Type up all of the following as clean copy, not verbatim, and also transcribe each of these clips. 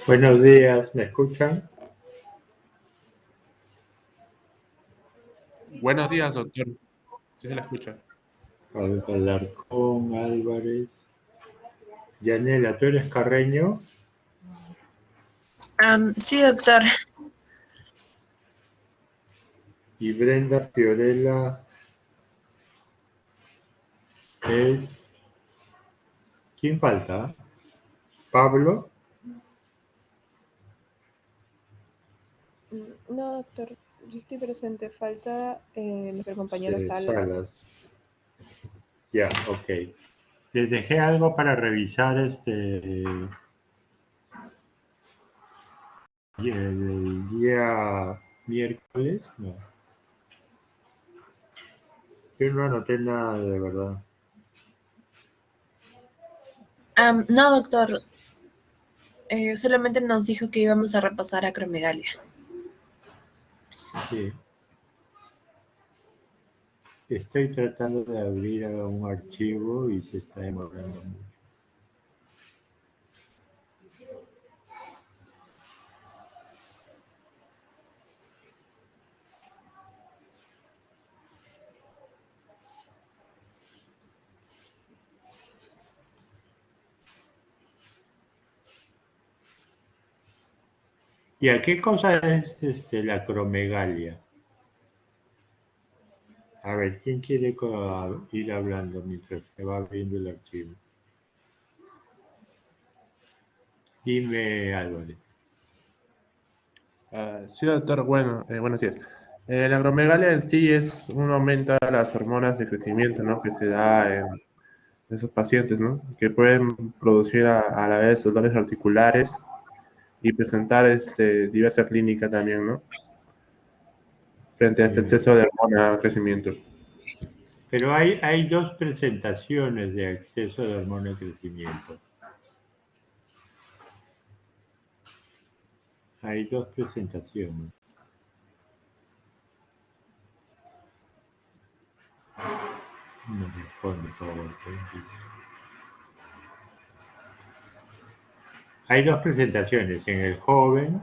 Buenos días, ¿me escuchan? Buenos días, doctor. Sí se la escucha. Alarcón, Álvarez. Yanela, ¿tú eres Carreño? Sí, doctor. Y Brenda Fiorella es... ¿Quién falta? ¿Pablo? No, doctor, yo estoy presente. Falta nuestro compañero Salas. Salas. Ya, ok. Les dejé algo para revisar el día miércoles. No, yo no anoté nada de verdad. No, doctor. Solamente nos dijo que íbamos a repasar acromegalia. Sí. Estoy tratando de abrir un archivo y se está demorando mucho. ¿Y a qué cosa es la acromegalia? A ver, ¿quién quiere ir hablando mientras se va abriendo el archivo? Dime, Álvarez. Sí, doctor. Bueno, buenos días. La acromegalia en sí es un aumento de las hormonas de crecimiento, ¿no? Que se da en esos pacientes, ¿no? Que pueden producir a la vez dolores articulares y presentar diversa clínica también, ¿no? Frente a este exceso de hormona de crecimiento. Pero hay dos presentaciones de exceso de hormona de crecimiento. Hay dos presentaciones. No responde, por favor. Hay dos presentaciones. En el joven,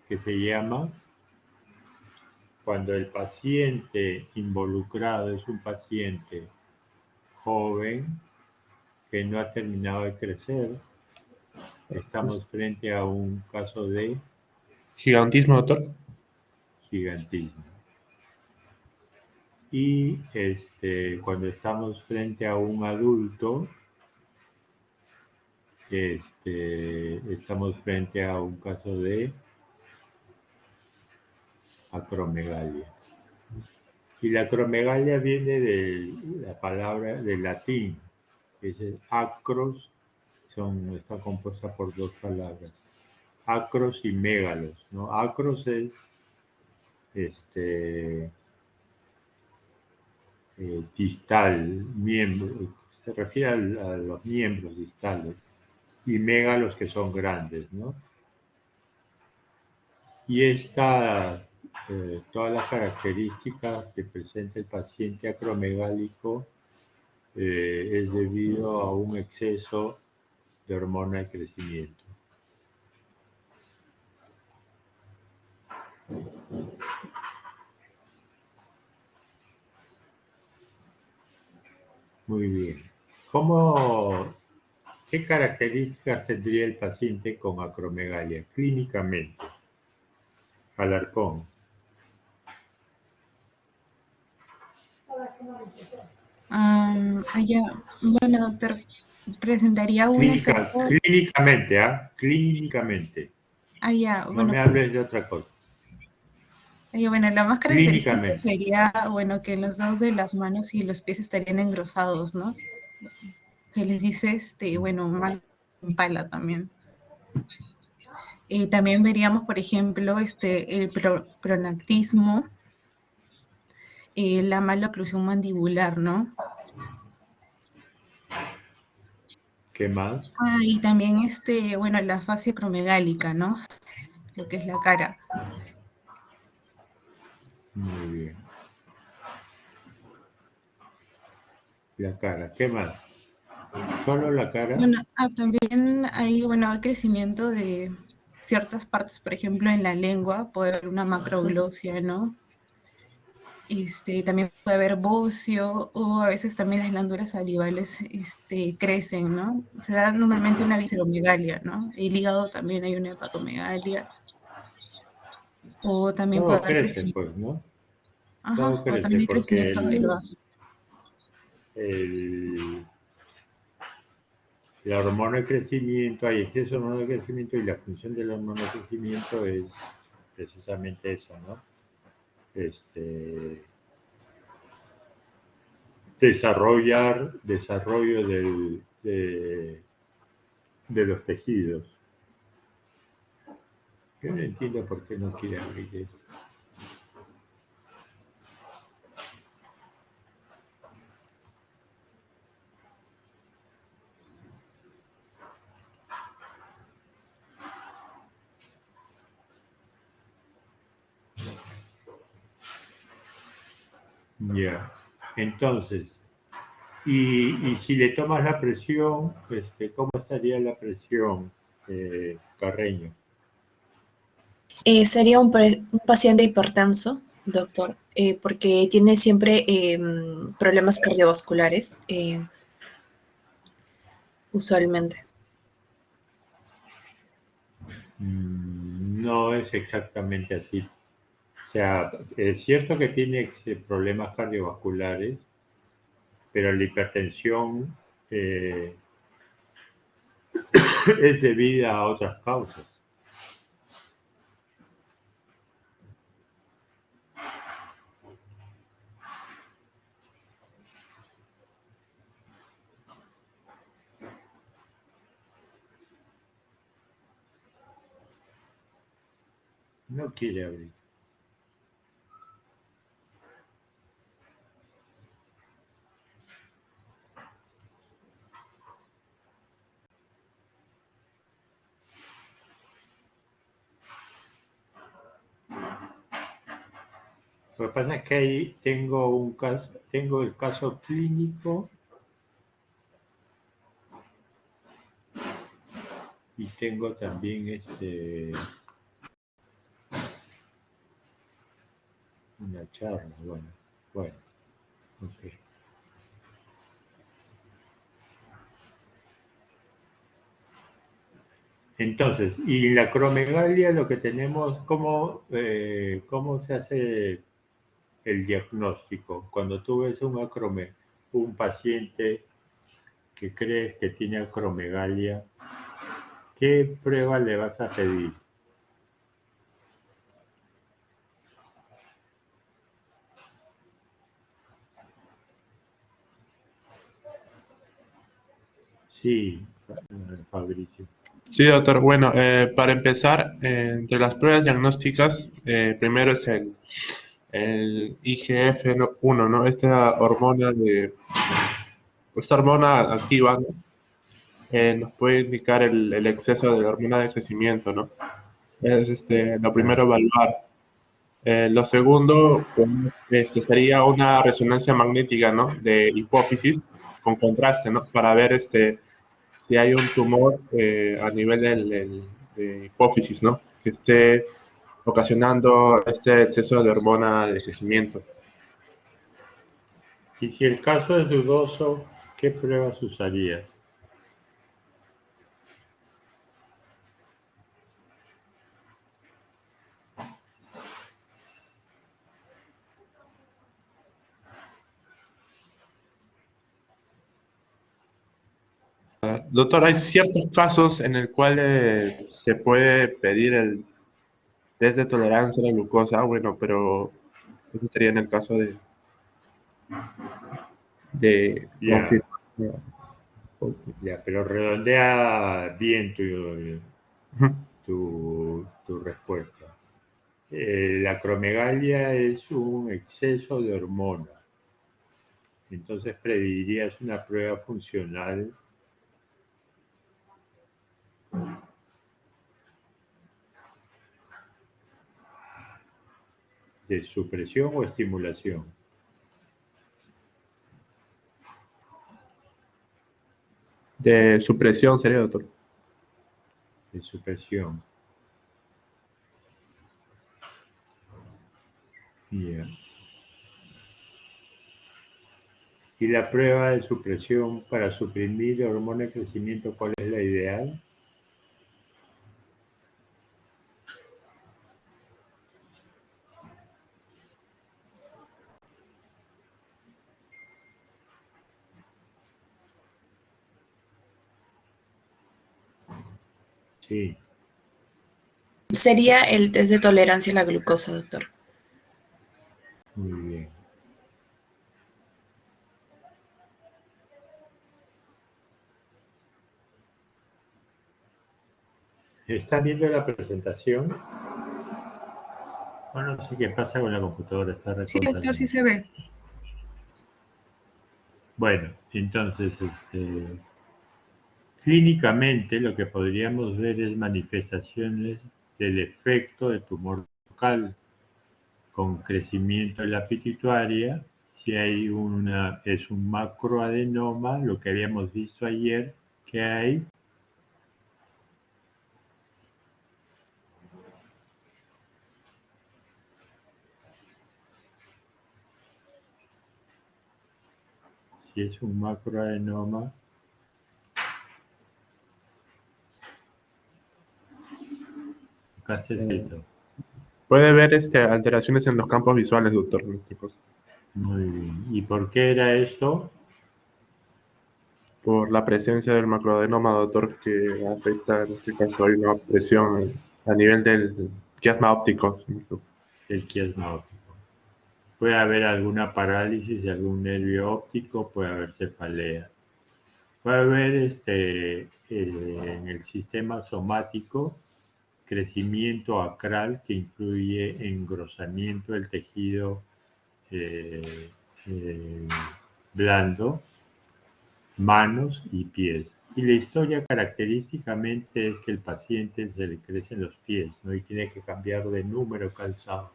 que se llama cuando el paciente involucrado es un paciente joven que no ha terminado de crecer. Estamos frente a un caso de Gigantismo, doctor. gigantismo. Y cuando estamos frente a un adulto, estamos frente a un caso de acromegalia. Y la acromegalia viene de la palabra del latín, que es acros, está compuesta por dos palabras, acros y mégalos, ¿no? Acros es este, distal, miembro, se refiere a los miembros distales, y mégalos que son grandes, ¿no? Y todas las características que presenta el paciente acromegálico es debido a un exceso de hormona de crecimiento. Muy bien. ¿Qué características tendría el paciente con acromegalia clínicamente? Alarcón. Ya, bueno, doctor, presentaría un efecto. Clínicamente, ¿ah? Clínicamente. Ya, No bueno, me hables de otra cosa. bueno, lo más característico Clínicamente. sería, bueno, que los dedos de las manos y los pies estarían engrosados, ¿no? Se les dice, bueno, mal en pala también. También veríamos, por ejemplo, el pronactismo, la maloclusión mandibular, ¿no? ¿Qué más? Y también, bueno, la fascia acromegálica, ¿no? Lo que es la cara. Muy bien. La cara. ¿Qué más? Solo la cara. Bueno, también hay, bueno, hay crecimiento de ciertas partes, por ejemplo, en la lengua puede haber una macroglosia, ¿no? También puede haber bocio o a veces también las glándulas salivales crecen, ¿no? Se da normalmente una visceromegalia, ¿no? El hígado también hay una hepatomegalia o también puede Todo haber crece, crecimiento, pues, ¿no? Todo ajá, o crece también hay porque crecimiento del vaso. el- la hormona de crecimiento, hay exceso de hormona de crecimiento y la función de la hormona de crecimiento es precisamente eso, ¿no? Desarrollo de los tejidos. Yo no entiendo por qué no quiere abrir esto. Ya. Entonces, y si le tomas la presión, ¿cómo estaría la presión, Carreño? Sería un paciente hipertenso, doctor, porque tiene siempre problemas cardiovasculares, usualmente. No es exactamente así. O sea, es cierto que tiene problemas cardiovasculares, pero la hipertensión es debida a otras causas. No quiere abrir. Lo que pasa es que ahí tengo el caso clínico y tengo también una charla. Bueno, ok. Entonces, y en la acromegalia lo que tenemos, ¿cómo se hace el diagnóstico? Cuando tú ves un paciente que crees que tiene acromegalia, ¿qué prueba le vas a pedir? Sí, Fabricio. Sí, doctor. Bueno, para empezar, entre las pruebas diagnósticas, primero es el IGF-1, ¿no? Esta hormona activa, ¿no? Nos puede indicar el exceso de la hormona de crecimiento, ¿no? Es lo primero Claro. evaluar. Lo segundo, pues, sería una resonancia magnética, ¿no? De hipófisis con contraste, ¿no? Para ver si hay un tumor a nivel de hipófisis, ¿no? Que esté ocasionando este exceso de hormona de crecimiento. Y si el caso es dudoso, ¿qué pruebas usarías? Doctor, hay ciertos casos en el cual se puede pedir el test de tolerancia a la glucosa, bueno, pero eso sería en el caso de Ya, confirmar. ya, pero redondea bien Ujú. tu respuesta. La acromegalia es un exceso de hormona. Entonces predirías una prueba funcional de supresión o estimulación. De supresión sería, doctor. De supresión. Ya. Y la prueba de supresión para suprimir la hormona de crecimiento, ¿cuál es la ideal? Sí. Sería el test de tolerancia a la glucosa, doctor. Muy bien. ¿Están viendo la presentación? Bueno, no sé qué pasa con la computadora, está Sí, recontra doctor, sí lenta. se ve. Bueno, entonces, clínicamente lo que podríamos ver es manifestaciones del efecto de tumor local con crecimiento de la pituitaria. Si hay es un macroadenoma, lo que habíamos visto ayer, que hay si es un macroadenoma, acá está escrito. Puede ver alteraciones en los campos visuales, doctor. En este caso. Muy bien. ¿Y por qué era esto? Por la presencia del macroadenoma, doctor, que afecta, en este caso, hay una presión a nivel del quiasma óptico. El quiasma óptico. Puede haber alguna parálisis de algún nervio óptico, puede haber cefalea. Puede haber en el sistema somático crecimiento acral que incluye engrosamiento del tejido eh, eh, blando, manos y pies. Y la historia característicamente es que el paciente se le crecen los pies, ¿no? Y tiene que cambiar de número calzado.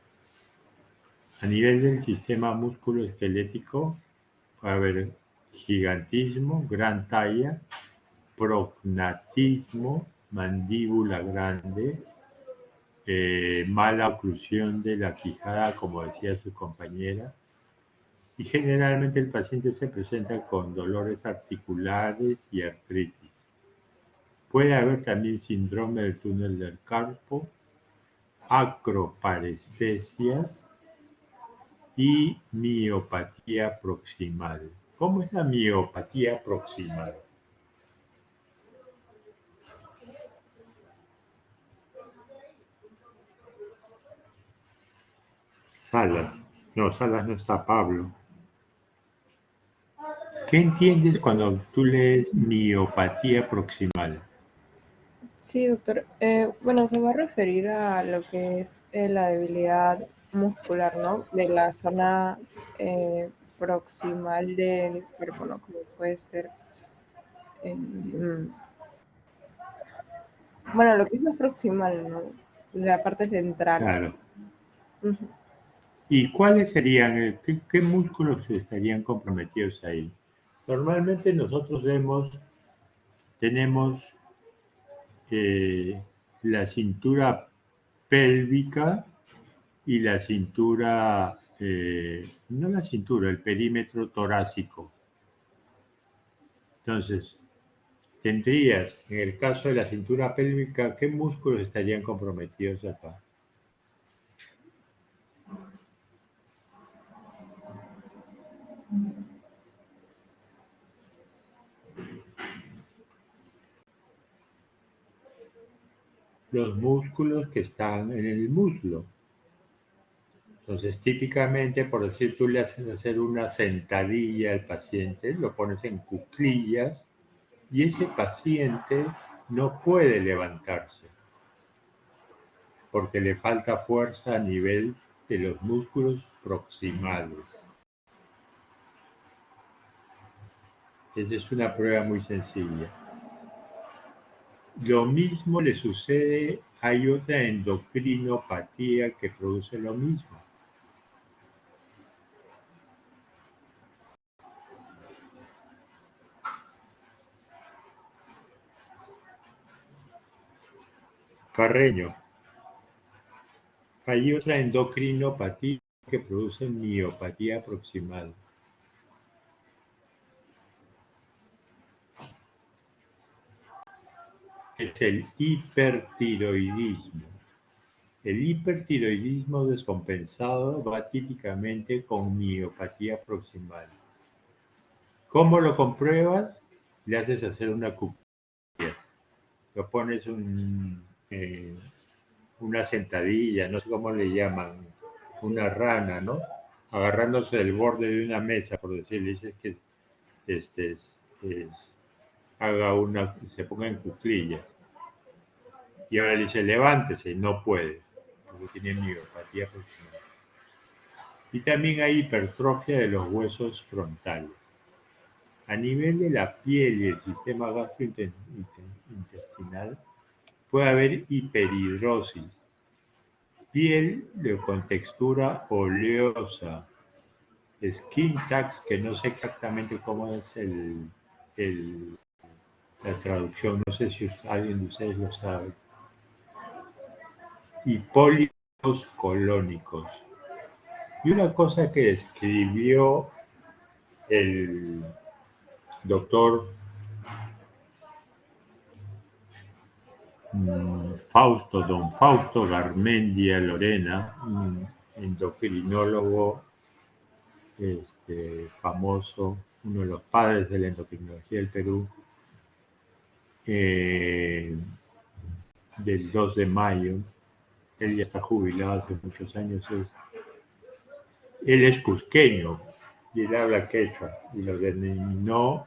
A nivel del sistema musculoesquelético puede haber gigantismo, gran talla, prognatismo, mandíbula grande, mala oclusión de la quijada, como decía su compañera, y generalmente el paciente se presenta con dolores articulares y artritis. Puede haber también síndrome del túnel del carpo, acroparestesias y miopatía proximal. ¿Cómo es la miopatía proximal? Salas. No, Salas no está, Pablo. ¿Qué entiendes cuando tú lees miopatía proximal? Sí, doctor. Bueno, se va a referir a lo que es la debilidad muscular, ¿no? De la zona proximal del cuerpo, ¿no? Como puede ser, bueno, lo que es más proximal, ¿no? La parte central. Claro. Ujú. ¿Y cuáles serían, qué músculos estarían comprometidos ahí? Normalmente nosotros tenemos la cintura pélvica y la cintura, no la cintura, el perímetro torácico. Entonces, tendrías, en el caso de la cintura pélvica, ¿qué músculos estarían comprometidos acá? Los músculos que están en el muslo. Entonces, típicamente, por decir, tú le haces hacer una sentadilla al paciente, lo pones en cuclillas y ese paciente no puede levantarse porque le falta fuerza a nivel de los músculos proximales. Esa es una prueba muy sencilla. Lo mismo le sucede, hay otra endocrinopatía que produce lo mismo. Carreño. Hay otra endocrinopatía que produce miopatía aproximada. Es el hipertiroidismo. El hipertiroidismo descompensado va típicamente con miopatía proximal. ¿Cómo lo compruebas? Le haces hacer una cuclillas. Lo pones una sentadilla, no sé cómo le llaman, una rana, ¿no? Agarrándose del borde de una mesa, por decirle, dices que se ponga en cuclillas. Y ahora le dice, levántese, no puede, porque tiene miopatía proximal. Y también hay hipertrofia de los huesos frontales. A nivel de la piel y el sistema gastrointestinal puede haber hiperhidrosis, piel con textura oleosa, skin tax, que no sé exactamente cómo es la traducción, no sé si alguien de ustedes lo sabe, y pólipos colónicos. Y una cosa que escribió el doctor don Fausto Garmendia Lorena, un endocrinólogo famoso, uno de los padres de la endocrinología del Perú, del 2 de mayo, él ya está jubilado hace muchos años, él es cusqueño y él habla quechua y lo denominó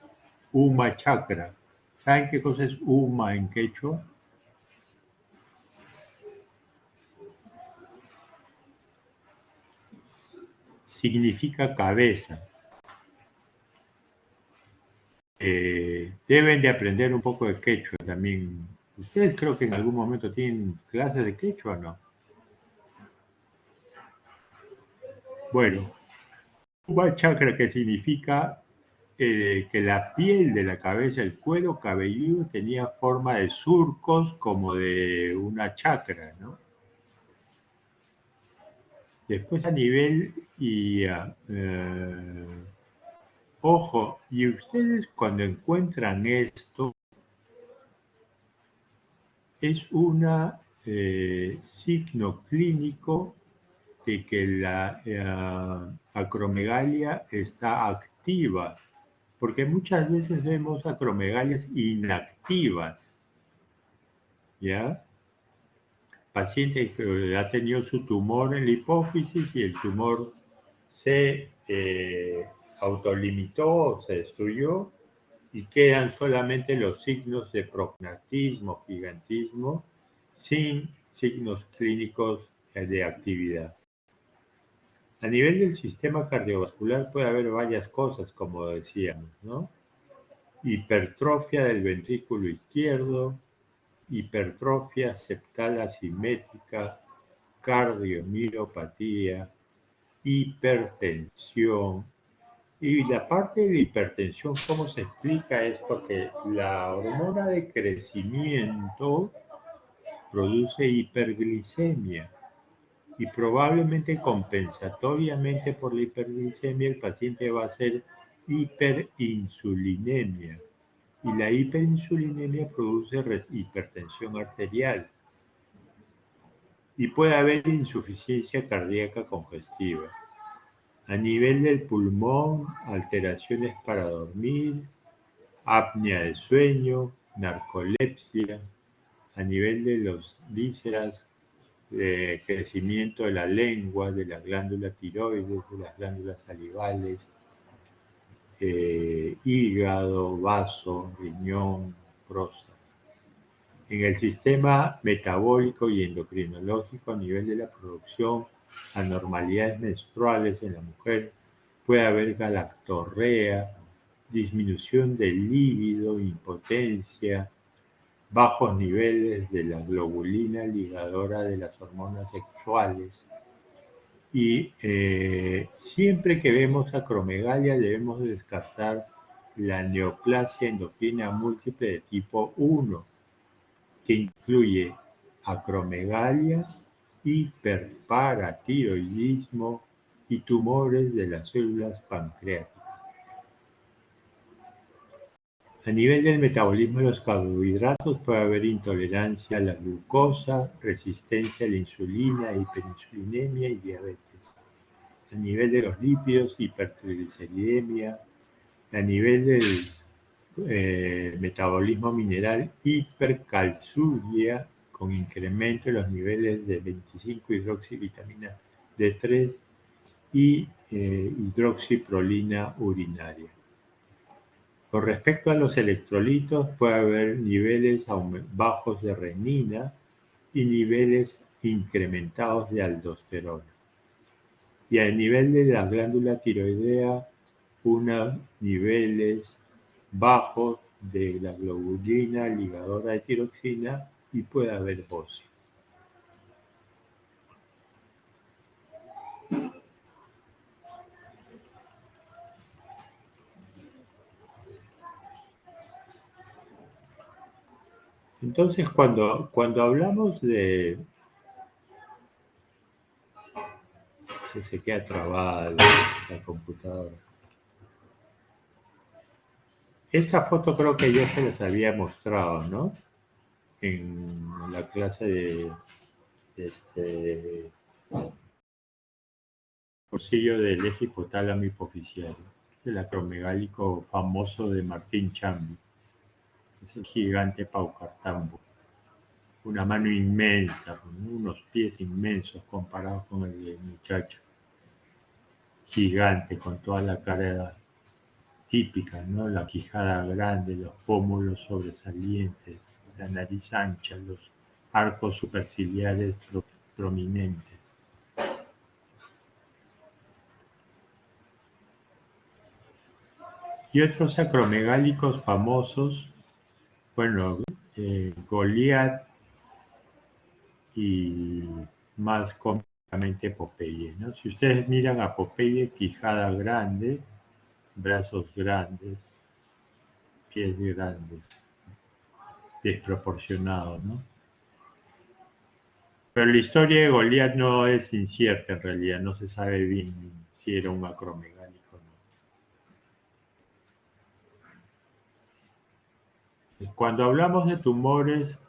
Uma Chakra. ¿Saben qué cosa es Uma en quechua? Significa cabeza. Deben de aprender un poco de quechua también. Ustedes creo que en algún momento tienen clases de quechua, ¿no? Bueno, Uma Chakra, que significa que la piel de la cabeza, el cuero cabelludo, tenía forma de surcos como de una chakra, ¿no? Después a nivel ojo, y ustedes cuando encuentran esto, es un signo clínico de que la acromegalia está activa, porque muchas veces vemos acromegalias inactivas, ¿ya? Paciente que ha tenido su tumor en la hipófisis y el tumor se autolimitó, se destruyó y quedan solamente los signos de prognatismo, gigantismo, sin signos clínicos de actividad. A nivel del sistema cardiovascular puede haber varias cosas, como decíamos, ¿no? Hipertrofia del ventrículo izquierdo, hipertrofia septal asimétrica, cardiomiopatía, hipertensión. Y la parte de la hipertensión, ¿cómo se explica? Es porque la hormona de crecimiento produce hiperglicemia y probablemente compensatoriamente por la hiperglicemia el paciente va a hacer hiperinsulinemia. Y la hiperinsulinemia produce hipertensión arterial y puede haber insuficiencia cardíaca congestiva. A nivel del pulmón, alteraciones para dormir, apnea de sueño, narcolepsia. A nivel de los vísceras, crecimiento de la lengua, de la glándula tiroides, de las glándulas salivales, hígado, vaso, riñón, próstata. En el sistema metabólico y endocrinológico, a nivel de la producción, anormalidades menstruales en la mujer, puede haber galactorrea, disminución del líbido, impotencia, bajos niveles de la globulina ligadora de las hormonas sexuales. Y siempre que vemos acromegalia debemos descartar la neoplasia endocrina múltiple de tipo 1, que incluye acromegalia, hiperparatiroidismo y tumores de las células pancreáticas. A nivel del metabolismo de los carbohidratos puede haber intolerancia a la glucosa, resistencia a la insulina, hiperinsulinemia y diabetes. A nivel de los lípidos, hipertrigliceridemia. A nivel del metabolismo mineral, hipercalciuria con incremento de los niveles de 25-hidroxivitamina D3 y hidroxiprolina urinaria. Con respecto a los electrolitos, puede haber niveles bajos de renina y niveles incrementados de aldosterona. Y a nivel de la glándula tiroidea, unos niveles bajos de la globulina ligadora de tiroxina y puede haber bocio. Entonces, cuando hablamos de... Se queda trabada la computadora. Esa foto creo que ya se les había mostrado, ¿no? En la clase de bolsillo del eje hipotálamo hipoficiario. El acromegálico famoso de Martín Chambi. Es el gigante Paucartambo. Una mano inmensa, con unos pies inmensos comparados con el del muchacho. Gigante, con toda la cara típica, ¿no? La quijada grande, los pómulos sobresalientes, la nariz ancha, los arcos superciliares prominentes. Y otros acromegálicos famosos, bueno, Goliat y más cómicamente Popeye, ¿no? Si ustedes miran a Popeye, quijada grande, brazos grandes, pies grandes, desproporcionado, ¿no? Pero la historia de Goliat no es incierta en realidad, no se sabe bien si era un acromegálico o no. Cuando hablamos de tumores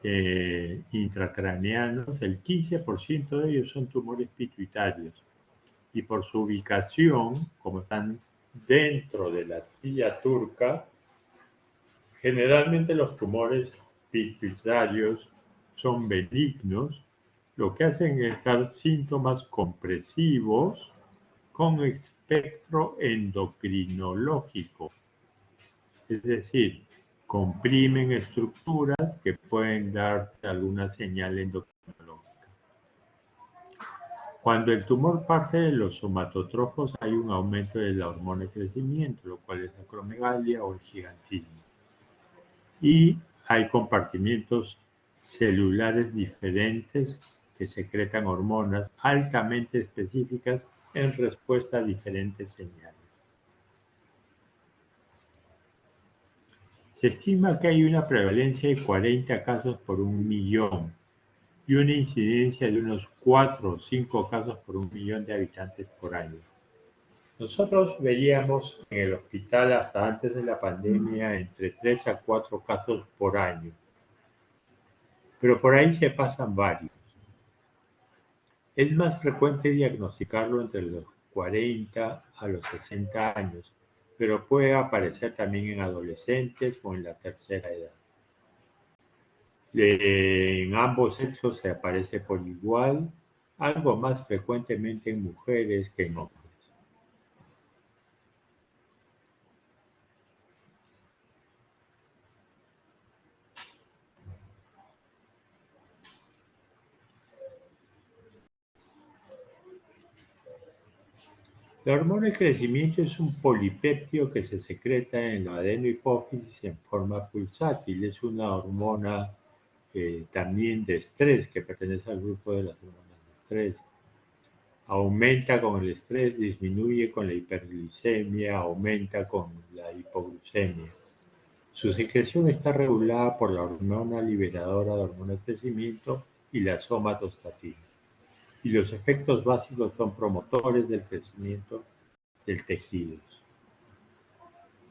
intracraneanos, el 15% de ellos son tumores pituitarios y por su ubicación, como están dentro de la silla turca, generalmente los tumores pituitarios son benignos, lo que hacen es dar síntomas compresivos con espectro endocrinológico, es decir, comprimen estructuras que pueden dar alguna señal endocrinológica. Cuando el tumor parte de los somatotrofos hay un aumento de la hormona de crecimiento, lo cual es la acromegalia o el gigantismo. Y hay compartimientos celulares diferentes que secretan hormonas altamente específicas en respuesta a diferentes señales. Se estima que hay una prevalencia de 40 casos por 1.000.000 y una incidencia de unos 4 o 5 casos por 1.000.000 de habitantes por año. Nosotros veíamos en el hospital hasta antes de la pandemia entre 3 a 4 casos por año, pero por ahí se pasan varios. Es más frecuente diagnosticarlo entre los 40 a los 60 años, pero puede aparecer también en adolescentes o en la tercera edad. En ambos sexos se aparece por igual, algo más frecuentemente en mujeres que en hombres. La hormona de crecimiento es un polipéptido que se secreta en la adenohipófisis en forma pulsátil. Es una hormona también de estrés, que pertenece al grupo de las hormonas de estrés. Aumenta con el estrés, disminuye con la hiperglicemia, aumenta con la hipoglucemia. Su secreción está regulada por la hormona liberadora de hormona de crecimiento y la somatostatina. Y los efectos básicos son promotores del crecimiento del tejido.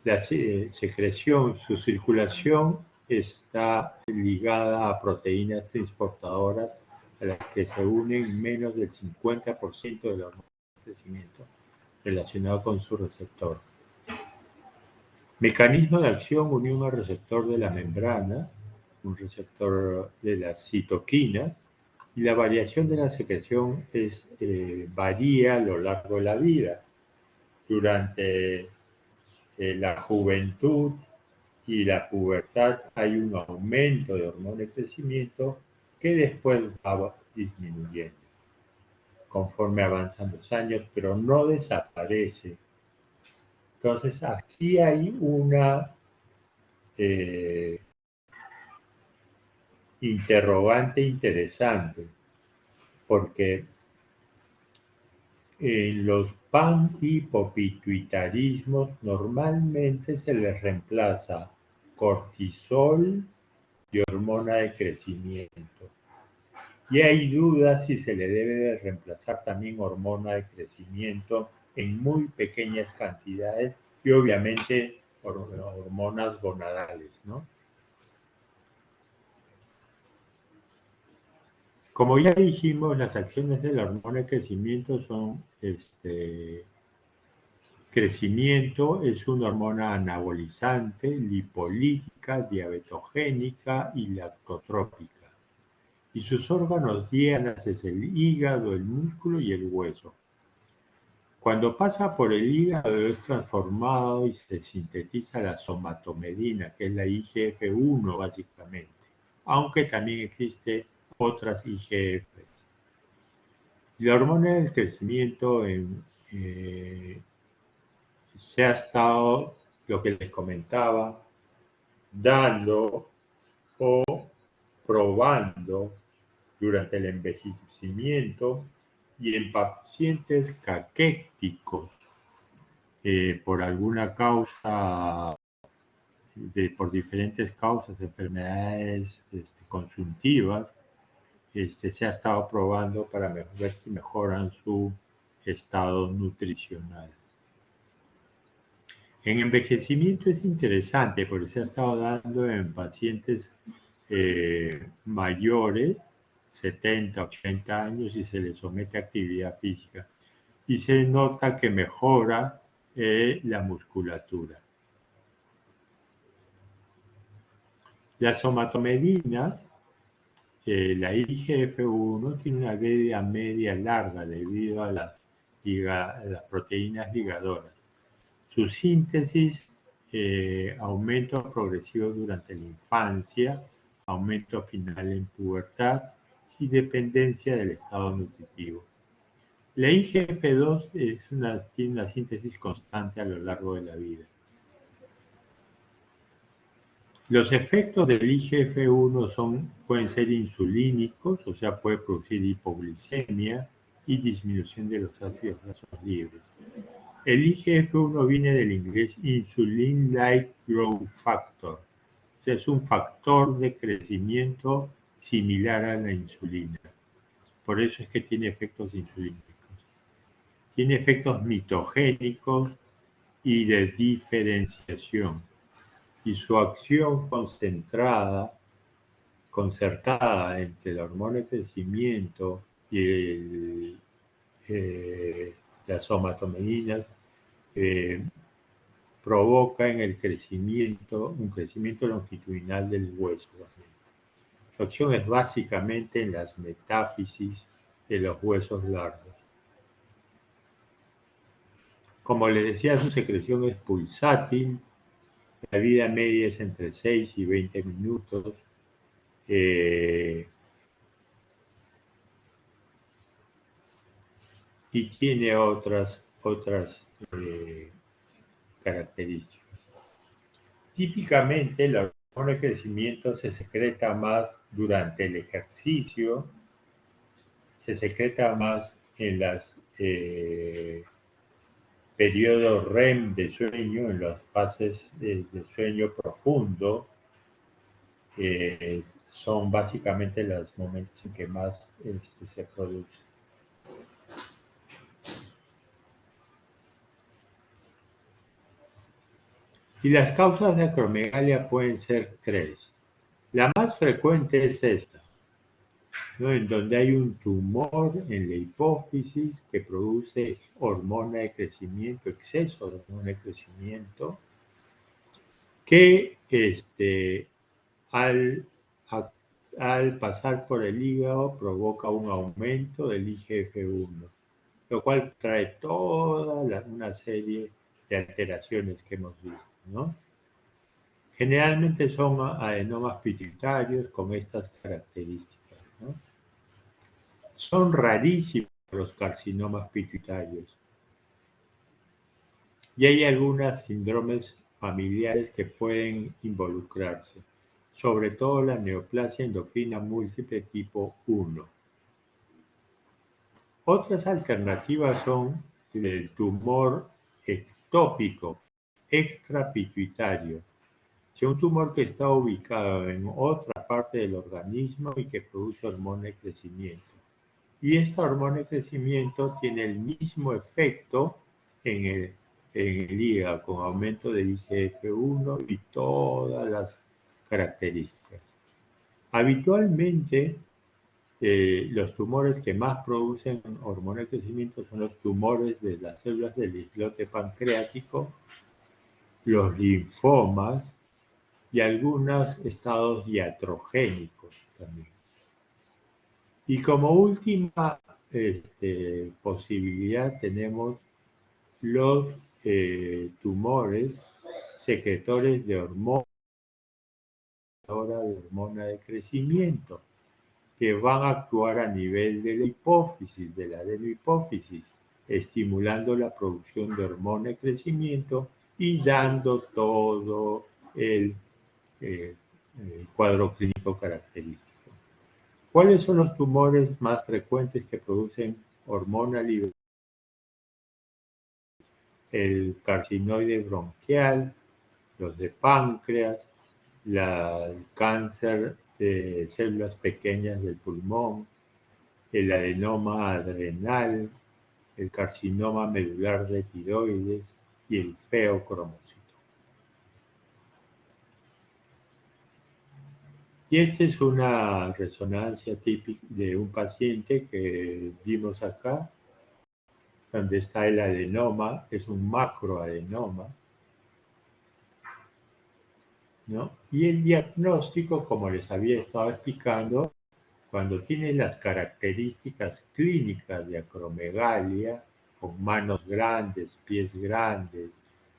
La secreción, su circulación está ligada a proteínas transportadoras a las que se unen menos del 50% de los hormonas de crecimiento relacionado con su receptor. Mecanismo de acción: unión al receptor de la membrana, un receptor de las citoquinas, y la variación de la secreción varía a lo largo de la vida. Durante la juventud y la pubertad hay un aumento de hormona de crecimiento que después va disminuyendo conforme avanzan los años, pero no desaparece. Entonces aquí hay una interrogante interesante, porque en los panhipopituitarismos normalmente se les reemplaza cortisol y hormona de crecimiento. Y hay dudas si se le debe de reemplazar también hormona de crecimiento en muy pequeñas cantidades y obviamente hormonas gonadales, ¿no? Como ya dijimos, las acciones de la hormona de crecimiento son crecimiento es una hormona anabolizante, lipolítica, diabetogénica y lactotrópica. Y sus órganos dianas es el hígado, el músculo y el hueso. Cuando pasa por el hígado es transformado y se sintetiza la somatomedina, que es la IGF-1 básicamente, aunque también existe otras IGFs. La hormona del crecimiento se ha estado, lo que les comentaba, dando o probando durante el envejecimiento y en pacientes caquéticos por alguna causa, por diferentes causas, enfermedades consultivas, se ha estado probando para ver si mejoran su estado nutricional. En envejecimiento es interesante porque se ha estado dando en pacientes mayores, 70, 80 años, y se les somete a actividad física. Y se nota que mejora la musculatura. Las somatomedinas, la IGF-1 tiene una vida media larga debido a las proteínas ligadoras. Su síntesis, aumento progresivo durante la infancia, aumento final en pubertad y dependencia del estado nutritivo. La IGF-2 tiene una síntesis constante a lo largo de la vida. Los efectos del IGF-1 pueden ser insulínicos, o sea, puede producir hipoglicemia y disminución de los ácidos grasos libres. El IGF-1 viene del inglés Insulin-like Growth Factor, o sea, es un factor de crecimiento similar a la insulina. Por eso es que tiene efectos insulínicos. Tiene efectos mitogénicos y de diferenciación. Y su acción concertada entre la hormona de crecimiento y las somatomedinas provoca en el un crecimiento longitudinal del hueso. Su acción es básicamente en las metáfisis de los huesos largos. Como les decía, su secreción es pulsátil. La vida media es entre 6 y 20 minutos. Y tiene otras características. Típicamente, la hormona de crecimiento se secreta más durante el ejercicio, se secreta más en los periodos REM de sueño, en las fases de sueño profundo, son básicamente los momentos en que más se produce. Y las causas de acromegalia pueden ser tres. La más frecuente es esta, ¿no? En donde hay un tumor en la hipófisis que produce hormona de crecimiento, exceso de hormona de crecimiento, que al, al pasar por el hígado provoca un aumento del IGF-1, lo cual trae toda una serie de alteraciones que hemos visto, ¿no? Generalmente son adenomas pituitarios con estas características, ¿no? Son rarísimos los carcinomas pituitarios y hay algunas síndromes familiares que pueden involucrarse, sobre todo la neoplasia endocrina múltiple tipo 1. Otras alternativas son el tumor ectópico extrapituitario, es un tumor que está ubicado en otra parte del organismo y que produce hormona de crecimiento. Y esta hormona de crecimiento tiene el mismo efecto en el hígado, con aumento de IGF-1 y todas las características. Habitualmente, los tumores que más producen hormona de crecimiento son los tumores de las células del islote pancreático, los linfomas y algunos estados iatrogénicos también. Y como última posibilidad tenemos los tumores secretores de hormona de crecimiento, que van a actuar a nivel de la hipófisis, de la adenohipófisis, estimulando la producción de hormona de crecimiento y dando todo el cuadro clínico característico. ¿Cuáles son los tumores más frecuentes que producen hormona libre? El carcinoide bronquial, los de páncreas, el cáncer de células pequeñas del pulmón, el adenoma adrenal, el carcinoma medular de tiroides y el feocromocito. Y esta es una resonancia típica de un paciente que vimos acá, donde está el adenoma, es un macroadenoma, ¿no? Y el diagnóstico, como les había estado explicando, cuando tiene las características clínicas de acromegalia, con manos grandes, pies grandes,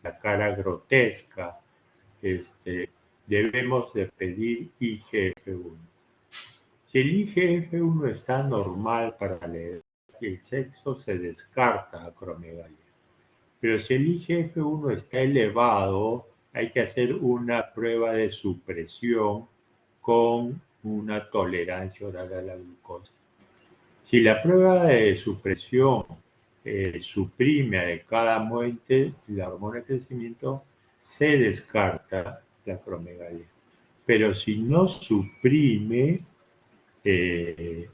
la cara grotesca, debemos de pedir IGF-1. Si el IGF-1 está normal para leer el sexo, se descarta acromegalia. Pero si el IGF-1 está elevado, hay que hacer una prueba de supresión con una tolerancia oral a la glucosa. Si la prueba de supresión suprime adecuadamente la hormona de crecimiento, se descarta la acromegalia. Pero si no suprime, el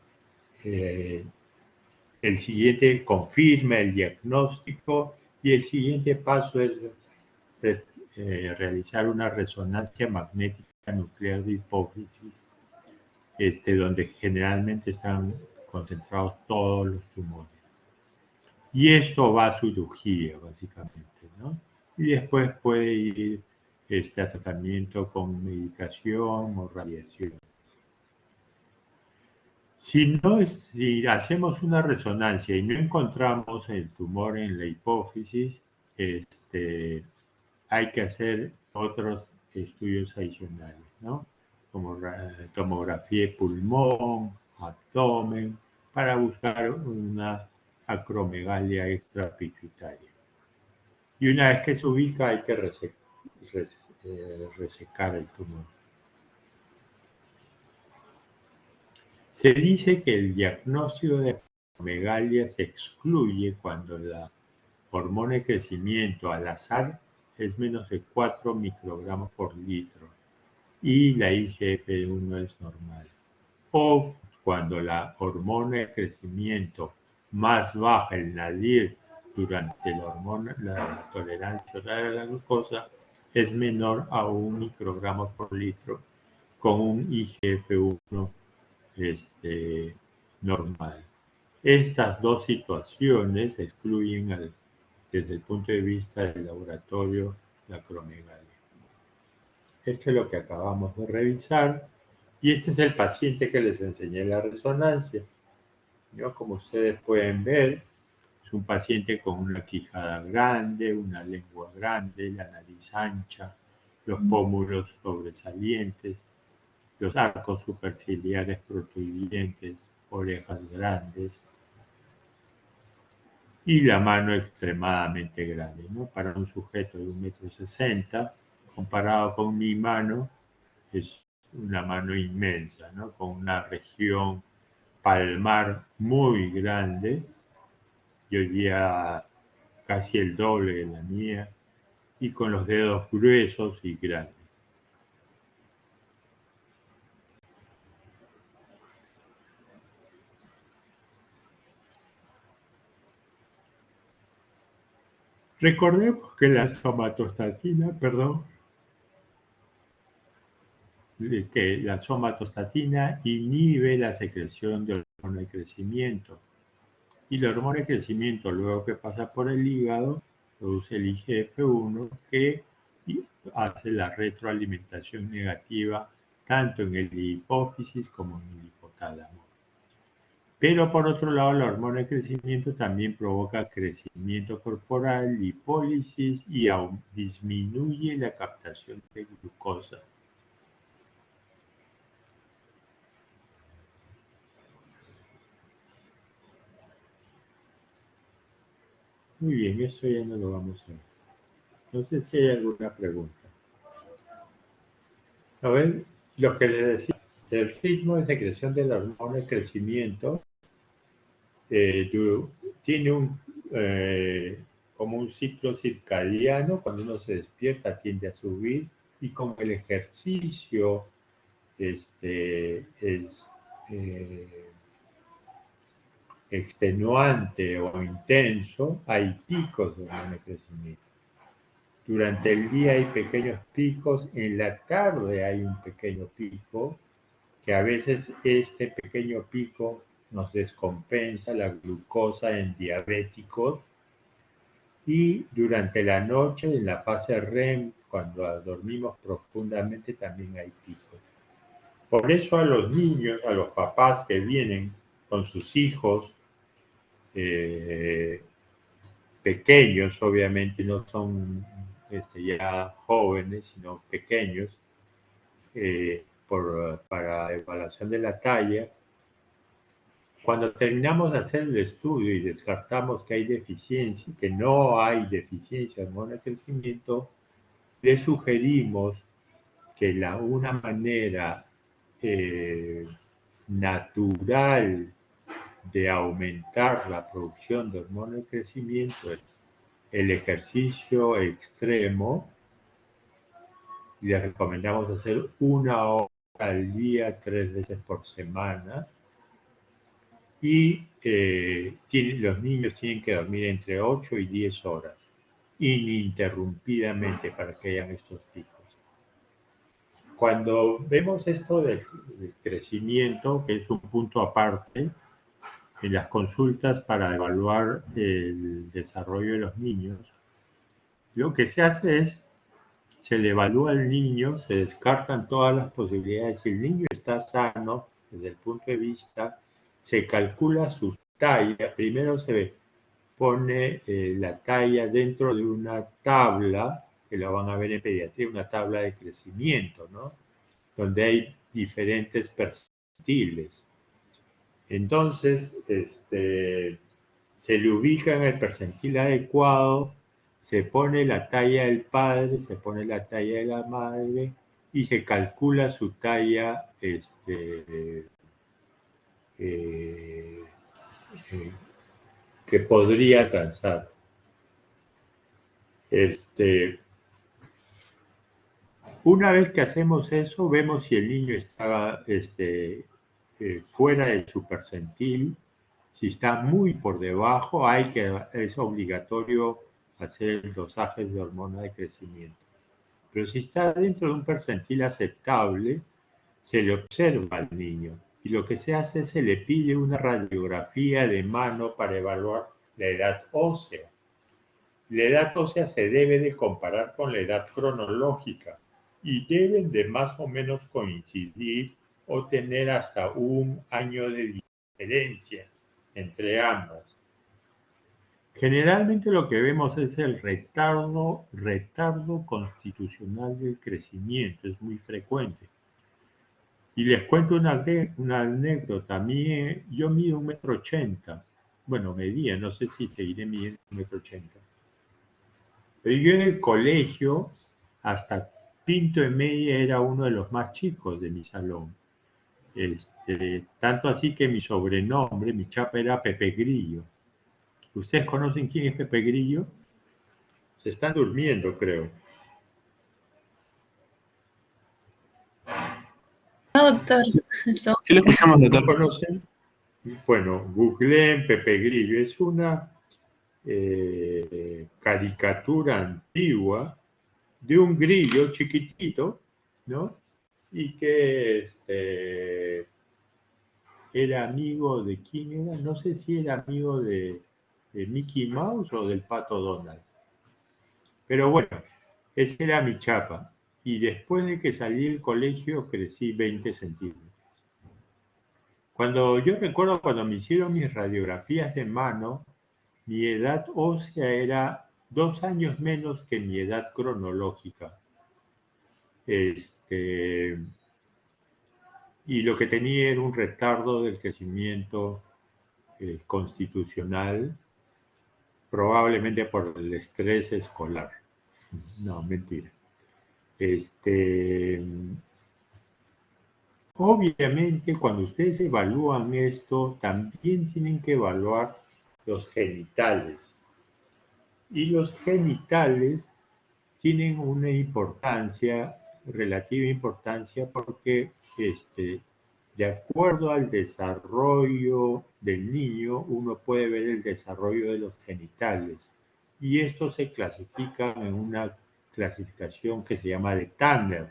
siguiente confirma el diagnóstico y el siguiente paso es realizar una resonancia magnética nuclear de hipófisis, donde generalmente están concentrados todos los tumores. Y esto va a cirugía, básicamente, ¿no? Y después puede ir a tratamiento con medicación o radiación. Si hacemos una resonancia y no encontramos el tumor en la hipófisis, hay que hacer otros estudios adicionales, ¿no? Como tomografía de pulmón, abdomen, para buscar una acromegalia extrapituitaria. Y una vez que se ubica, hay que resecar el tumor. Se dice que el diagnóstico de acromegalia se excluye cuando la hormona de crecimiento al azar es menos de 4 microgramos por litro. y la IGF-1 es normal. O cuando la hormona de crecimiento más baja, el nadir, durante la tolerancia oral a la glucosa, es menor a 1 microgramo por litro con un IGF-1 normal. Estas dos situaciones excluyen desde el punto de vista del laboratorio la acromegalia. Esto es lo que acabamos de revisar y este es el paciente que les enseñé la resonancia. ¿No? Como ustedes pueden ver, es un paciente con una quijada grande, una lengua grande, la nariz ancha, los pómulos sobresalientes, los arcos superciliares protuberientes, orejas grandes y la mano extremadamente grande, ¿no? Para un sujeto de 1,60 m, comparado con mi mano, es una mano inmensa, ¿no? Con una región palmar muy grande, yo diría casi el doble de la mía, y con los dedos gruesos y grandes. Recordemos que la somatostatina, que la somatostatina inhibe la secreción de hormona de crecimiento. Y la hormona de crecimiento, luego que pasa por el hígado, produce el IGF-1 que hace la retroalimentación negativa tanto en el hipófisis como en el hipotálamo. Pero por otro lado, la hormona de crecimiento también provoca crecimiento corporal, lipólisis y disminuye la captación de glucosa. Muy bien, esto ya no lo vamos a ver. No sé si hay alguna pregunta. A ver, lo que les decía, el ritmo de secreción de la hormona de crecimiento tiene como un ciclo circadiano. Cuando uno se despierta tiende a subir y con el ejercicio es extenuante o intenso, hay picos de hormona de crecimiento. Durante el día hay pequeños picos, en la tarde hay un pequeño pico, que a veces este pequeño pico nos descompensa la glucosa en diabéticos, y durante la noche, en la fase REM, cuando dormimos profundamente, también hay picos. Por eso a los niños, a los papás que vienen con sus hijos pequeños, obviamente no son ya jóvenes, sino pequeños, para evaluación de la talla. Cuando terminamos de hacer el estudio y descartamos que hay deficiencia, que no hay deficiencia de hormona de crecimiento, le sugerimos que una manera natural de aumentar la producción de hormona de crecimiento es el ejercicio extremo. Les recomendamos hacer 1 hora al día, 3 veces por semana. Y los niños tienen que dormir entre 8 y 10 horas, ininterrumpidamente, para que hayan estos picos. Cuando vemos esto del crecimiento, que es un punto aparte, en las consultas para evaluar el desarrollo de los niños, lo que se hace es, se le evalúa al niño, se descartan todas las posibilidades. Si el niño está sano desde el punto de vista, se calcula su talla. Primero se pone la talla dentro de una tabla, que la van a ver en pediatría, una tabla de crecimiento, ¿no? Donde hay diferentes percentiles. Entonces, se le ubica en el percentil adecuado, se pone la talla del padre, se pone la talla de la madre y se calcula su talla que podría alcanzar. Una vez que hacemos eso, vemos si el niño está fuera de su percentil. Si está muy por debajo, es obligatorio hacer dosajes de hormona de crecimiento. Pero si está dentro de un percentil aceptable, se le observa al niño y lo que se hace es se le pide una radiografía de mano para evaluar la edad ósea. La edad ósea se debe de comparar con la edad cronológica y deben de más o menos coincidir o tener hasta 1 año de diferencia entre ambas. Generalmente lo que vemos es el retardo constitucional del crecimiento, es muy frecuente. Y les cuento una anécdota. Yo mido 1,80 m. Bueno, medía, no sé si seguiré midiendo 1,80 m. Pero yo en el colegio, hasta quinto y media, era uno de los más chicos de mi salón. Tanto así que mi sobrenombre, mi chapa, era Pepe Grillo. ¿Ustedes conocen quién es Pepe Grillo? Se están durmiendo, creo. No, doctor. No. Sí lo escuchamos, ¿No doctor. conocen? Bueno, googleen Pepe Grillo. Es una caricatura antigua de un grillo chiquitito, ¿no? Y que era amigo de quién era, no sé si era amigo de Mickey Mouse o del Pato Donald. Pero bueno, esa era mi chapa. Y después de que salí del colegio crecí 20 centímetros. Yo recuerdo cuando me hicieron mis radiografías de mano, mi edad ósea era 2 años menos que mi edad cronológica. Y lo que tenía era un retardo del crecimiento constitucional, probablemente por el estrés escolar. No, mentira. Obviamente, cuando ustedes evalúan esto, también tienen que evaluar los genitales. Y los genitales tienen una relativa importancia, porque de acuerdo al desarrollo del niño, uno puede ver el desarrollo de los genitales. Y estos se clasifican en una clasificación que se llama de Tanner.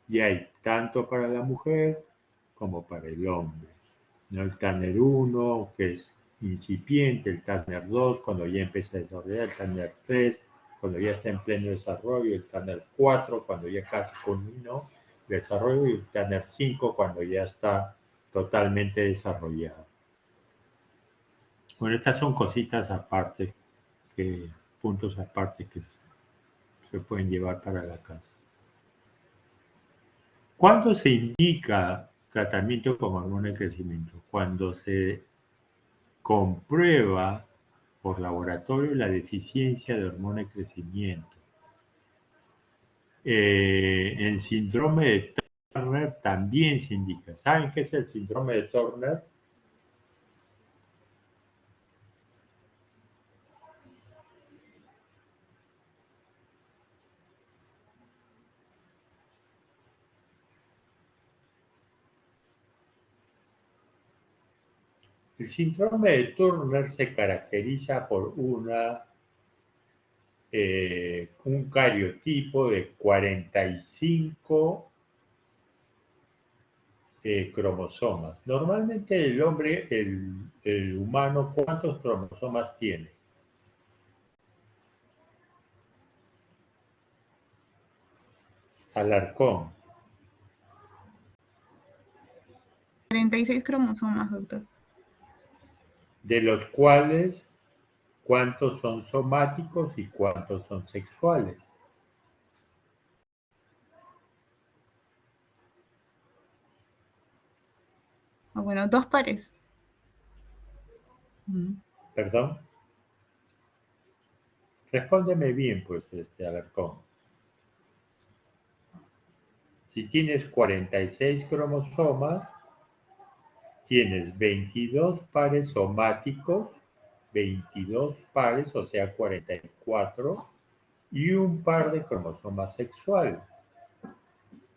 Y hay tanto para la mujer como para el hombre, ¿no? El Tanner 1, que es incipiente, el Tanner 2, cuando ya empieza a desarrollar, el Tanner 3, cuando ya está en pleno desarrollo, el Tanner 4, cuando ya casi culminó el desarrollo, y el Tanner 5, cuando ya está totalmente desarrollado. Bueno, estas son cositas aparte, puntos aparte que se pueden llevar para la casa. ¿Cuándo se indica tratamiento con hormona de crecimiento? Cuando se comprueba por laboratorio la deficiencia de hormona de crecimiento. En síndrome de Turner también se indica. ¿Saben qué es el síndrome de Turner? El síndrome de Turner se caracteriza por un cariotipo de 45 cromosomas. Normalmente el hombre, el humano, ¿cuántos cromosomas tiene? Alarcón. 36 cromosomas, doctor. De los cuales, ¿cuántos son somáticos y cuántos son sexuales? Bueno, 2 pares. ¿Perdón? Respóndeme bien, pues, Alarcón. Si tienes 46 cromosomas, tienes 22 pares somáticos, 22 pares, o sea, 44, y un par de cromosomas sexuales.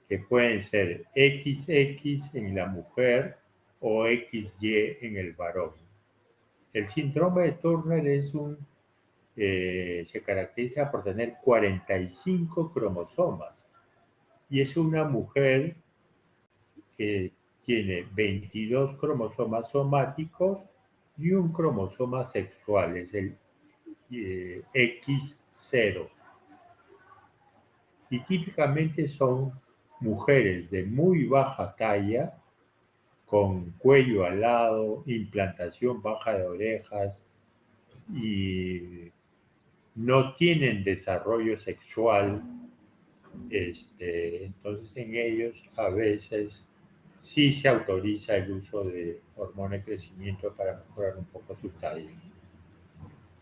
que pueden ser XX en la mujer o XY en el varón. El síndrome de Turner se caracteriza por tener 45 cromosomas y es una mujer que tiene 22 cromosomas somáticos y un cromosoma sexual, es el X0. Y típicamente son mujeres de muy baja talla, con cuello alado, implantación baja de orejas y no tienen desarrollo sexual. Entonces en ellos a veces sí se autoriza el uso de hormona de crecimiento para mejorar un poco su talla.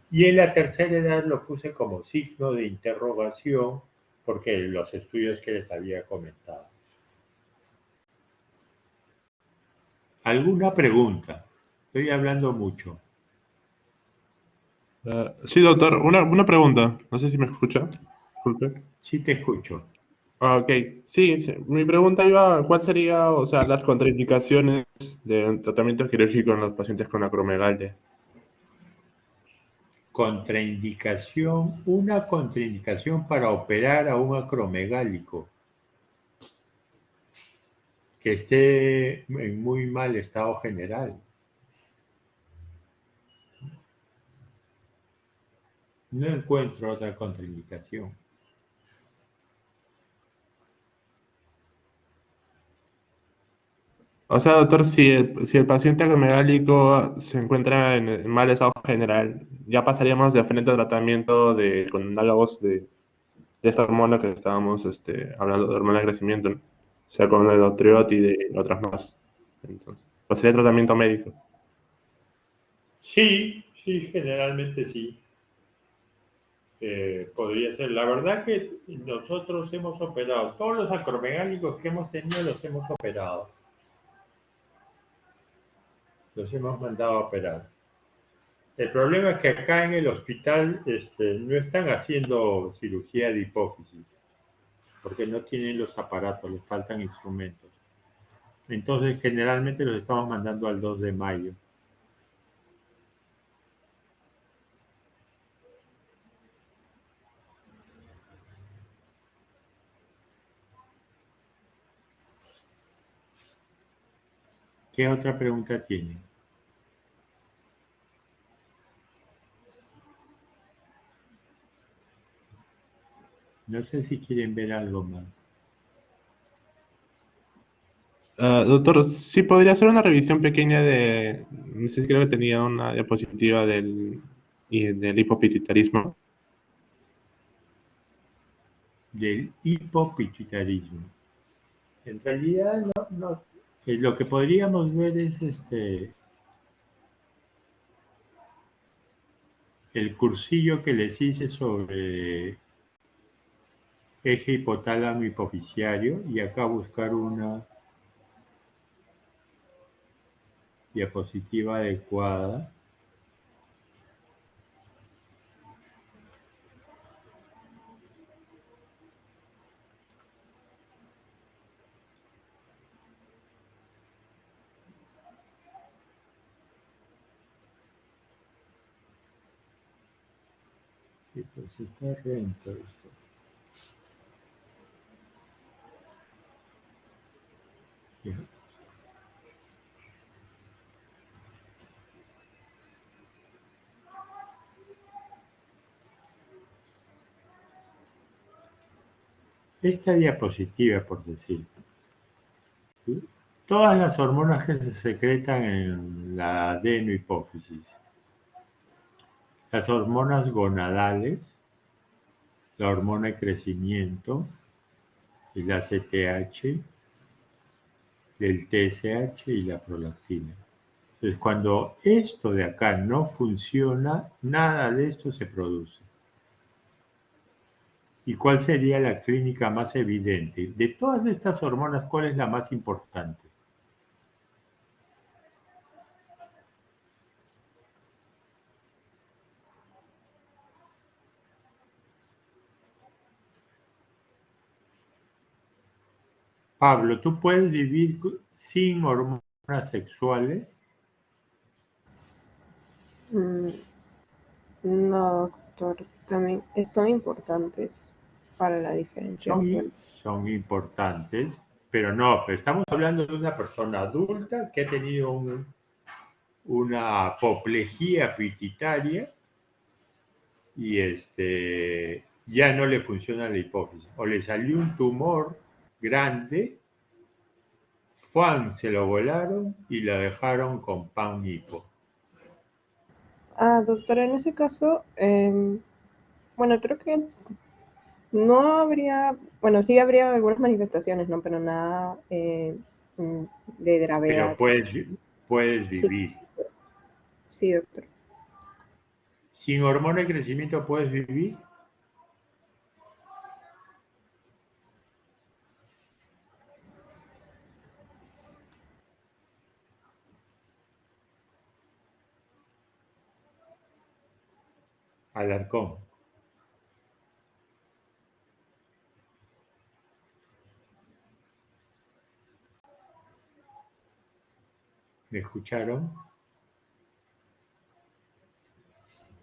Y en la tercera edad lo puse como signo de interrogación porque los estudios que les había comentado. ¿Alguna pregunta? Estoy hablando mucho. Sí, doctor, una pregunta. No sé si me escucha. Disculpe. Sí te escucho. Ok, sí, sí. Mi pregunta iba, ¿cuál sería, o sea, las contraindicaciones de un tratamiento quirúrgico en los pacientes con acromegalia? Contraindicación, una contraindicación para operar a un acromegálico que esté en muy mal estado general. No encuentro otra contraindicación. O sea, doctor, si el paciente acromegálico se encuentra en mal estado general, ya pasaríamos de frente al tratamiento con análogos de esta hormona que estábamos hablando, de hormona de crecimiento, ¿no? O sea, con el Otriot y de otras más. Entonces, pasaría tratamiento médico. Sí, sí, generalmente sí. Podría ser. La verdad que nosotros hemos operado, todos los acromegálicos que hemos tenido los hemos operado. Los hemos mandado a operar. El problema es que acá en el hospital no están haciendo cirugía de hipófisis, porque no tienen los aparatos, les faltan instrumentos. Entonces, generalmente los estamos mandando al 2 de mayo. ¿Qué otra pregunta tienen? No sé si quieren ver algo más. Doctor, sí podría hacer una revisión pequeña no sé si creo que tenía una diapositiva del hipopituitarismo. Del hipopituitarismo. En realidad, no. Lo que podríamos ver es el cursillo que les hice sobre eje hipotálamo hipoficiario y acá buscar una diapositiva adecuada. Sí, pues está lento esto. Ya. Esta diapositiva, por decir, ¿sí? Todas las hormonas que se secretan en la adenohipófisis, las hormonas gonadales, la hormona de crecimiento, el ACTH, el TSH y la prolactina. Entonces, cuando esto de acá no funciona, nada de esto se produce. ¿Y cuál sería la clínica más evidente? De todas estas hormonas, ¿cuál es la más importante? Pablo, ¿tú puedes vivir sin hormonas sexuales? Mm, no, doctor, también son importantes para la diferenciación. Son importantes, pero no, pero estamos hablando de una persona adulta que ha tenido una apoplejía pituitaria y ya no le funciona la hipófisis, o le salió un tumor grande, se lo volaron y la dejaron con pan hipo. Ah, doctora, en ese caso, bueno, creo que no habría, bueno, sí habría algunas manifestaciones, ¿no? Pero nada de Pero gravedad. puedes Sí, vivir. sí, doctor. ¿Sin hormona de crecimiento puedes vivir? Alarcón. ¿Me escucharon?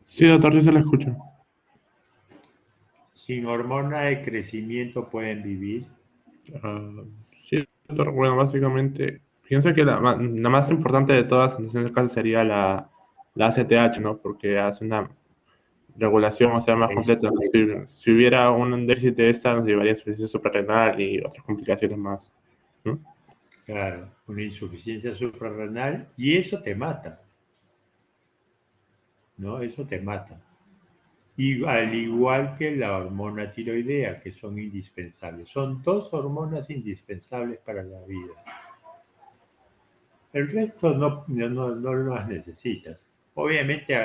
Sí, doctor, sí se lo escucho. ¿Sin hormona de crecimiento pueden vivir? Sí, doctor, bueno, básicamente, pienso que la más importante de todas en este caso sería la ACTH, ¿no? Porque hace una regulación, o sea, más completa. Si hubiera un déficit de esta, nos llevaría a insuficiencia suprarrenal y otras complicaciones más, ¿no? Claro, una insuficiencia suprarrenal y eso te mata, ¿no? Eso te mata. Y al igual que la hormona tiroidea, que son indispensables. Son dos hormonas indispensables para la vida. El resto no las necesitas. Obviamente,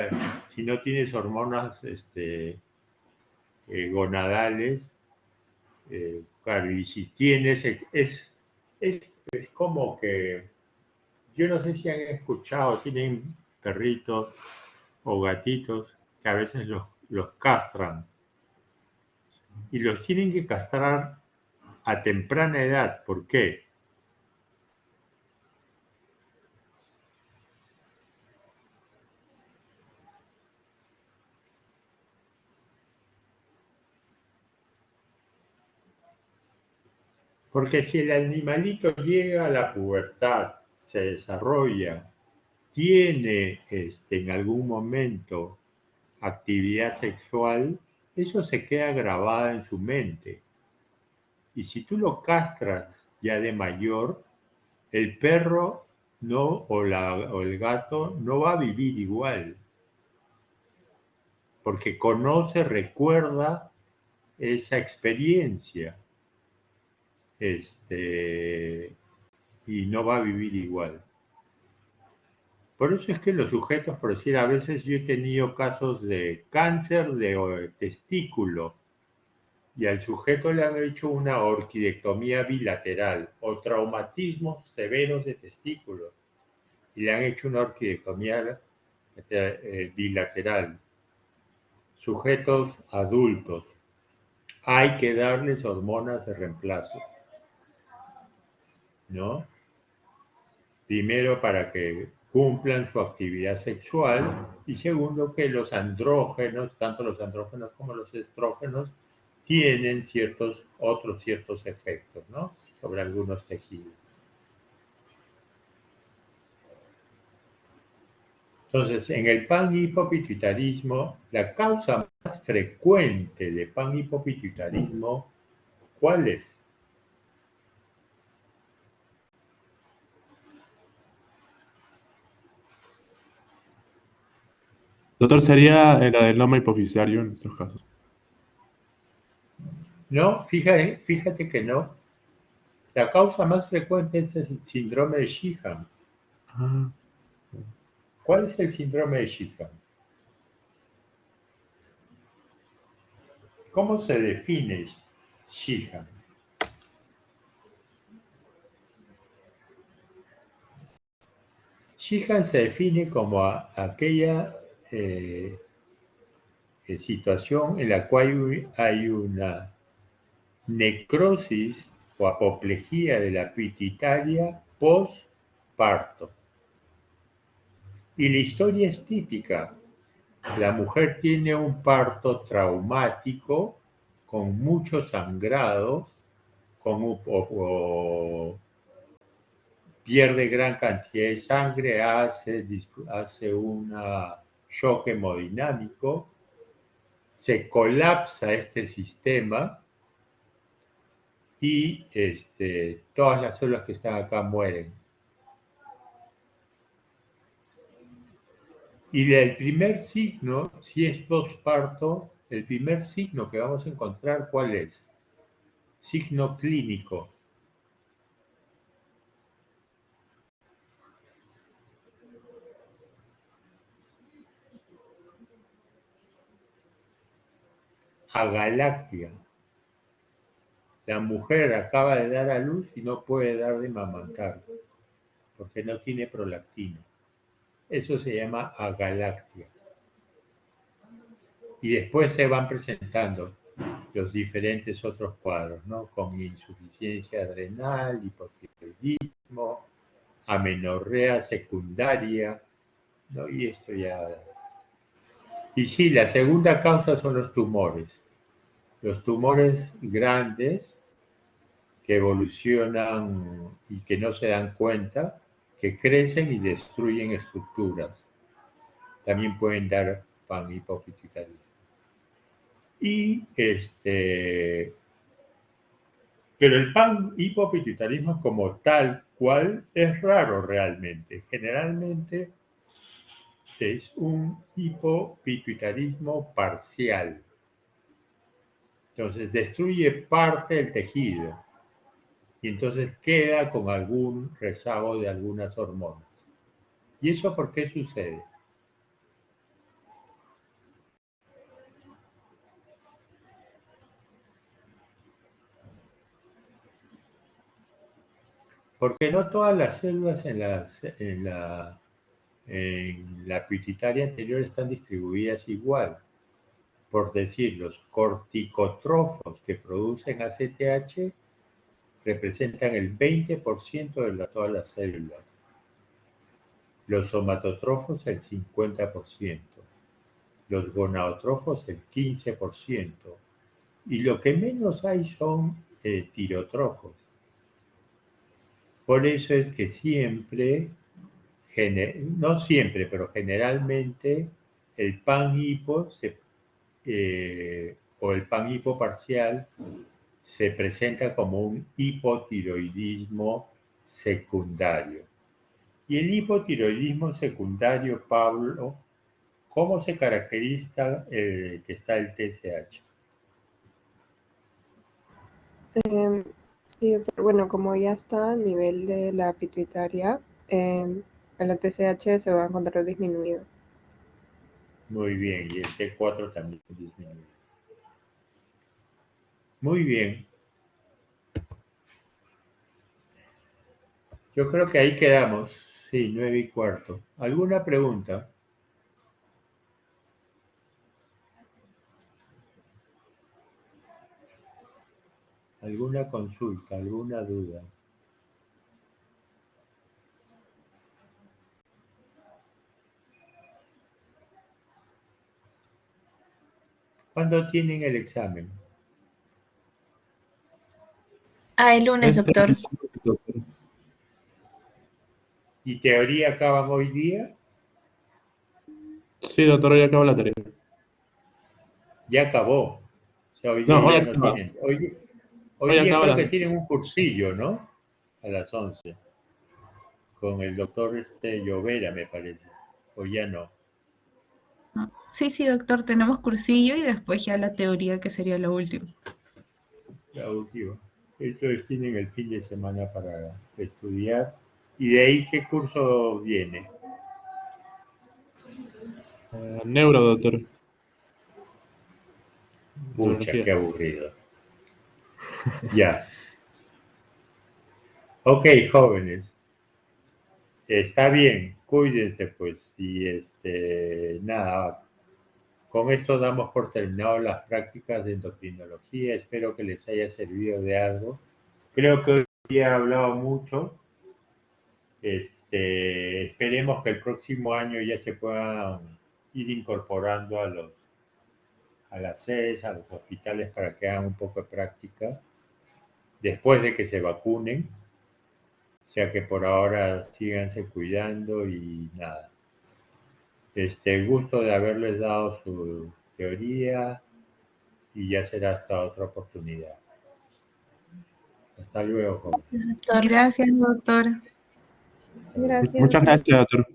si no tienes hormonas gonadales, claro, y si tienes, es como que, yo no sé si han escuchado, tienen perritos o gatitos que a veces los castran y los tienen que castrar a temprana edad. ¿Por qué? Porque si el animalito llega a la pubertad, se desarrolla, tiene en algún momento actividad sexual, eso se queda grabada en su mente. Y si tú lo castras ya de mayor, el perro no o el gato no va a vivir igual, porque conoce, recuerda esa experiencia, y no va a vivir igual. Por eso es que los sujetos, por decir, a veces yo he tenido casos de cáncer de testículo y al sujeto le han hecho una orquidectomía bilateral o traumatismos severos de testículo y le han hecho una orquidectomía bilateral. Sujetos adultos, hay que darles hormonas de reemplazo, ¿no? Primero para que cumplan su actividad sexual y segundo que los andrógenos, tanto los andrógenos como los estrógenos, tienen otros ciertos efectos, ¿no? Sobre algunos tejidos. Entonces, en el panhipopituitarismo, la causa más frecuente de panhipopituitarismo, ¿cuál es? Doctor, sería la del loma hipofisario en estos casos. No, fíjate que no. La causa más frecuente es el síndrome de Sheehan. Ah, ¿Cuál es el síndrome de Sheehan? ¿Cómo se define Sheehan? Sheehan se define como aquella situación en la cual hay una necrosis o apoplejía de la pituitaria postparto. Y la historia es típica. La mujer tiene un parto traumático, con mucho sangrado, pierde gran cantidad de sangre, hace un shock hemodinámico, se colapsa este sistema y todas las células que están acá mueren. Y el primer signo, si es posparto, el primer signo que vamos a encontrar, ¿cuál es? Signo clínico. Agalactia. La mujer acaba de dar a luz y no puede dar de mamantar porque no tiene prolactina. Eso se llama agalactia. Y después se van presentando los diferentes otros cuadros, ¿no? Con insuficiencia adrenal, hipotiroidismo, amenorrea secundaria, ¿no? Y esto ya... Y sí, la segunda causa son los tumores. Los tumores grandes que evolucionan y que no se dan cuenta, que crecen y destruyen estructuras. También pueden dar panhipopituitarismo. Y pero el panhipopituitarismo como tal cual es raro realmente. Generalmente es un hipopituitarismo parcial. Entonces destruye parte del tejido y entonces queda con algún rezago de algunas hormonas. ¿Y eso por qué sucede? Porque no todas las células en la pituitaria anterior están distribuidas igual. Por decir, los corticotrofos que producen ACTH representan el 20% de todas las células. Los somatotrofos el 50%. Los gonadotrofos el 15%. Y lo que menos hay son tirotrofos. Por eso es que siempre, no siempre, pero generalmente el panhipo o el panhipo parcial se presenta como un hipotiroidismo secundario. Y el hipotiroidismo secundario, Pablo, ¿cómo se caracteriza que está el TSH? Sí, doctor. Bueno, como ya está a nivel de la pituitaria, el TSH se va a encontrar disminuido. Muy bien, y el T4 también disminuye. Muy bien. Yo creo que ahí quedamos. Sí, 9:15. ¿Alguna pregunta? ¿Alguna consulta? ¿Alguna duda? ¿Cuándo tienen el examen? El lunes, doctor. ¿Y teoría acaban hoy día? Sí, doctor, ya acabó la tarea. Ya acabó. O sea, hoy No, día hoy ya no acaba. tienen. Hoy Hoy día acaba creo la... que tienen un cursillo, ¿no? A las 11. Con el doctor Llovera, me parece. O ya no. ¿No? Sí, sí, doctor, tenemos cursillo y después ya la teoría, que sería lo último. La última. Entonces tienen el fin de semana para estudiar. ¿Y de ahí qué curso viene? neuro, doctor. Pucha, Neurología. qué aburrido. Ya. Ok, jóvenes. Está bien, cuídense pues. Y nada, con esto damos por terminado las prácticas de endocrinología. Espero que les haya servido de algo. Creo que hoy día he hablado mucho. Esperemos que el próximo año ya se puedan ir incorporando a las sedes, a los hospitales para que hagan un poco de práctica después de que se vacunen. O sea que por ahora síganse cuidando y nada. El gusto de haberles dado su teoría y ya será hasta otra oportunidad. Hasta luego, joven. Doctor. Gracias, doctor. Gracias. Muchas gracias, doctor.